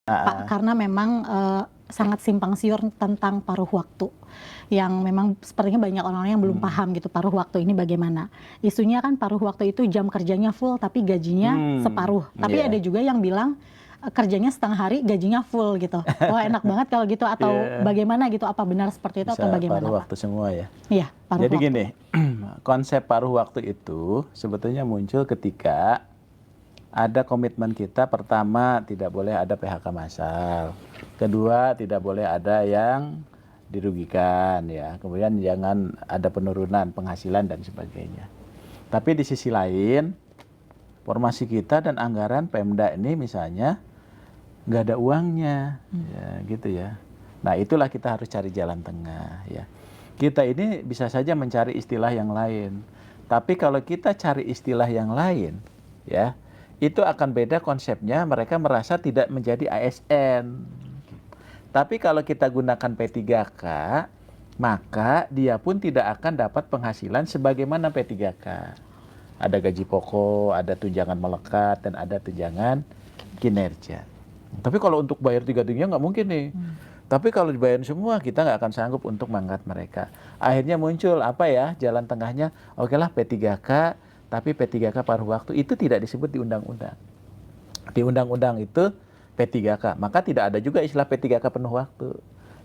Pak, Heeh. karena memang, sangat simpang siur tentang paruh waktu, yang memang sepertinya banyak orang-orang yang belum paham gitu paruh waktu ini bagaimana. Isunya kan paruh waktu itu jam kerjanya full tapi gajinya separuh, tapi ada Iya. juga yang bilang, kerjanya setengah hari gajinya full gitu. Wah enak banget kalau gitu atau Iya. bagaimana gitu, apa benar seperti itu atau Bisa bagaimana paruh Pak? waktu semua ya. Iya, paruh Jadi waktu. gini, konsep paruh waktu itu sebetulnya muncul ketika ada komitmen kita, pertama tidak boleh ada PHK massal, kedua tidak boleh ada yang dirugikan ya, kemudian jangan ada penurunan penghasilan dan sebagainya. Tapi di sisi lain, formasi kita dan anggaran Pemda ini misalnya nggak ada uangnya, ya gitu ya. Nah itulah kita harus cari jalan tengah ya. Kita ini bisa saja mencari istilah yang lain, tapi kalau kita cari istilah yang lain, ya itu akan beda konsepnya. Mereka merasa tidak menjadi ASN. Tapi kalau kita gunakan P3K, maka dia pun tidak akan dapat penghasilan sebagaimana P3K. Ada gaji pokok, ada tunjangan melekat, dan ada tunjangan kinerja. Tapi kalau untuk bayar tiga-tiganya nggak mungkin nih. Tapi kalau dibayarin semua, kita nggak akan sanggup untuk mengangkat mereka. Akhirnya muncul apa ya, jalan tengahnya, oke lah P3K, tapi P3K paruh waktu itu tidak disebut di undang-undang. Di undang-undang itu P3K, maka tidak ada juga istilah P3K penuh waktu.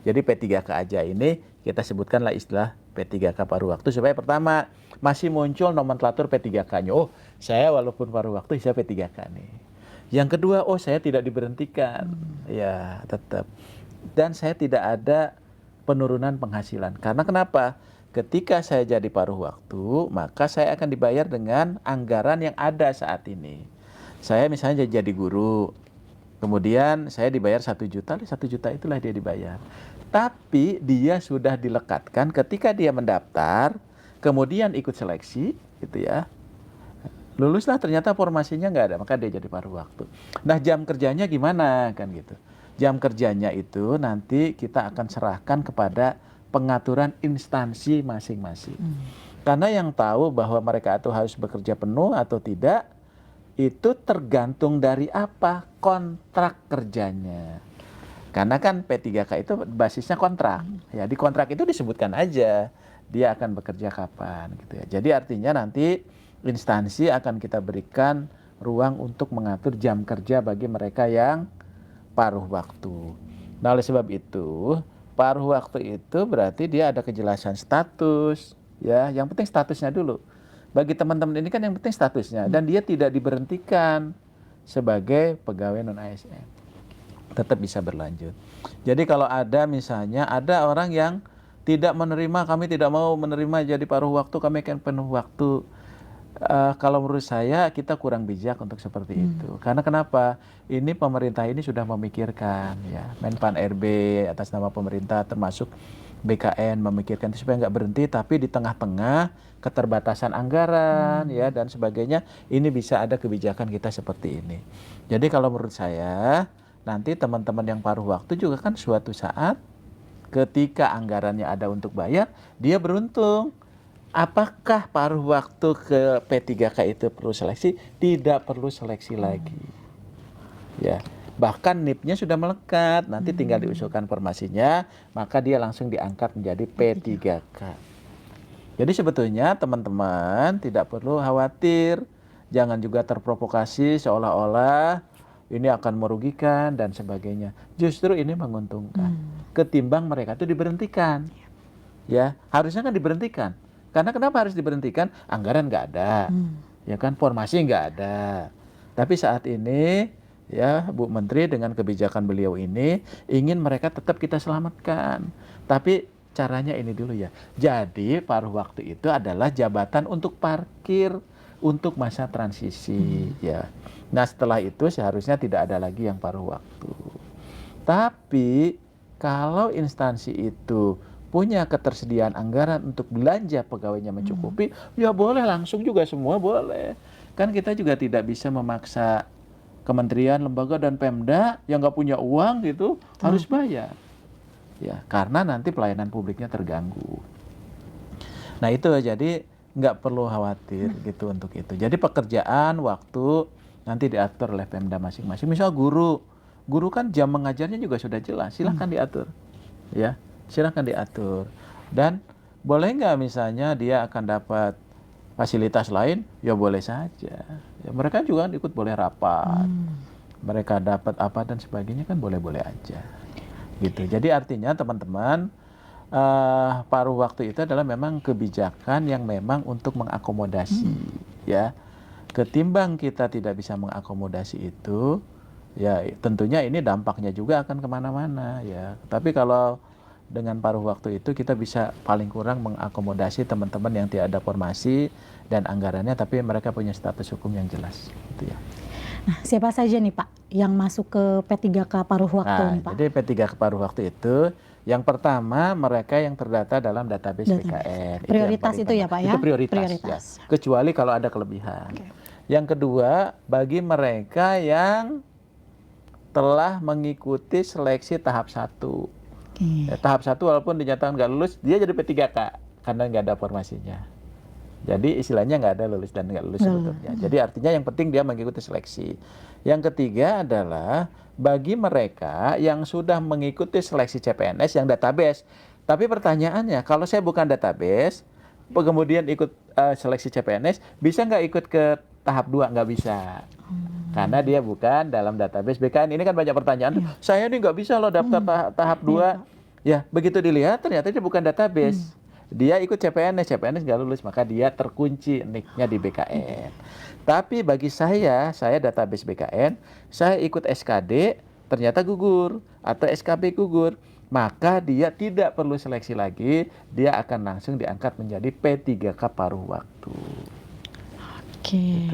Jadi P3K aja ini kita sebutkanlah istilah P3K paruh waktu supaya pertama masih muncul nomenklatur P3K-nya. Oh, saya walaupun paruh waktu saya P3K nih. Yang kedua, oh saya tidak diberhentikan. Ya, tetap. Dan saya tidak ada penurunan penghasilan. Karena kenapa? Ketika saya jadi paruh waktu, maka saya akan dibayar dengan anggaran yang ada saat ini. Saya misalnya jadi guru, kemudian saya dibayar 1 juta, 1 juta itulah dia dibayar. Tapi dia sudah dilekatkan ketika dia mendaftar, kemudian ikut seleksi, gitu ya. Luluslah ternyata formasinya nggak ada, maka dia jadi paruh waktu. Nah jam kerjanya gimana kan gitu. Jam kerjanya itu nanti kita akan serahkan kepada pengaturan instansi masing-masing. Karena yang tahu bahwa mereka itu harus bekerja penuh atau tidak, itu tergantung dari apa? Kontrak kerjanya. Karena kan P3K itu basisnya kontrak. Ya, di kontrak itu disebutkan aja dia akan bekerja kapan gitu ya. Jadi artinya nanti instansi akan kita berikan ruang untuk mengatur jam kerja bagi mereka yang paruh waktu. Nah, oleh sebab itu, paruh waktu itu berarti dia ada kejelasan status, ya. Yang penting statusnya dulu. Bagi teman-teman ini kan yang penting statusnya, dan dia tidak diberhentikan sebagai pegawai non ASN. Tetap bisa berlanjut. Jadi kalau ada misalnya ada orang yang tidak menerima, kami tidak mau menerima jadi paruh waktu, kami akan penuh waktu. Kalau menurut saya kita kurang bijak untuk seperti itu. Karena kenapa? Ini pemerintah ini sudah memikirkan ya, Menpan RB atas nama pemerintah termasuk BKN memikirkan itu supaya nggak berhenti, tapi di tengah-tengah keterbatasan anggaran ya dan sebagainya, ini bisa ada kebijakan kita seperti ini. Jadi kalau menurut saya nanti teman-teman yang paruh waktu juga kan suatu saat ketika anggarannya ada untuk bayar, dia beruntung. Apakah paruh waktu ke P3K itu perlu seleksi? Tidak perlu seleksi lagi. Ya, bahkan NIP-nya sudah melekat, nanti tinggal diusulkan formasinya, maka dia langsung diangkat menjadi P3K. Jadi sebetulnya teman-teman tidak perlu khawatir, jangan juga terprovokasi seolah-olah ini akan merugikan dan sebagainya. Justru ini menguntungkan. Ketimbang mereka itu diberhentikan. Ya, harusnya kan diberhentikan. Karena kenapa harus diberhentikan? Anggaran nggak ada, ya kan, formasi nggak ada. Tapi saat ini, ya Bu Menteri dengan kebijakan beliau ini ingin mereka tetap kita selamatkan. Tapi caranya ini dulu ya. Jadi paruh waktu itu adalah jabatan untuk parkir untuk masa transisi, ya. Nah setelah itu seharusnya tidak ada lagi yang paruh waktu. Tapi kalau instansi itu punya ketersediaan anggaran untuk belanja pegawainya mencukupi, ya boleh langsung juga semua boleh. Kan kita juga tidak bisa memaksa kementerian, lembaga, dan Pemda yang nggak punya uang gitu harus bayar. Ya, karena nanti pelayanan publiknya terganggu. Nah itu jadi nggak perlu khawatir gitu untuk itu. Jadi pekerjaan, waktu nanti diatur oleh Pemda masing-masing. Misal guru guru kan jam mengajarnya juga sudah jelas, silahkan diatur, ya, silahkan diatur. Dan boleh nggak misalnya dia akan dapat fasilitas lain, ya boleh saja. Ya, mereka juga kan ikut boleh rapat, mereka dapat apa dan sebagainya kan boleh-boleh aja, gitu. Jadi artinya teman-teman, paruh waktu itu adalah memang kebijakan yang memang untuk mengakomodasi, ya. Ketimbang kita tidak bisa mengakomodasi itu, ya tentunya ini dampaknya juga akan kemana-mana, ya. Tapi kalau dengan paruh waktu itu kita bisa paling kurang mengakomodasi teman-teman yang tidak ada formasi dan anggarannya, tapi mereka punya status hukum yang jelas, gitu ya. Nah, siapa saja nih Pak yang masuk ke P3K paruh waktu Nah, nih Pak? jadi P3K paruh waktu itu yang pertama mereka yang terdata dalam database BKN. Prioritas itu ya Pak ya? Itu prioritas. Prioritas. Ya. Kecuali kalau ada kelebihan. Oke. Yang kedua, bagi mereka yang telah mengikuti seleksi tahap 1. Oke. Ya, tahap 1 walaupun dinyatakan nggak lulus, dia jadi P3K karena nggak ada formasinya. Jadi istilahnya nggak ada lulus dan nggak lulus sebetulnya. Jadi artinya yang penting dia mengikuti seleksi. Yang ketiga adalah bagi mereka yang sudah mengikuti seleksi CPNS yang database. Tapi pertanyaannya, kalau saya bukan database, kemudian ikut seleksi CPNS, bisa nggak ikut ke tahap 2? Nggak bisa. Karena dia bukan dalam database BKN. Ini kan banyak pertanyaan, saya ini nggak bisa loh daftar tahap 2. Ya, begitu dilihat ternyata dia bukan database. Dia ikut CPNS nggak lulus, maka dia terkunci nicknya di BKN. Tapi bagi saya database BKN, saya ikut SKD, ternyata gugur, atau SKB gugur, maka dia tidak perlu seleksi lagi, dia akan langsung diangkat menjadi P3K paruh waktu. Oke,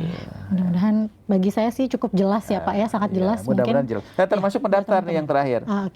mudah-mudahan bagi saya sih cukup jelas ya Pak ya, sangat jelas. Mudah-mudahan Mungkin jelas. Nah, termasuk pendaftar nih yang terakhir. Oke.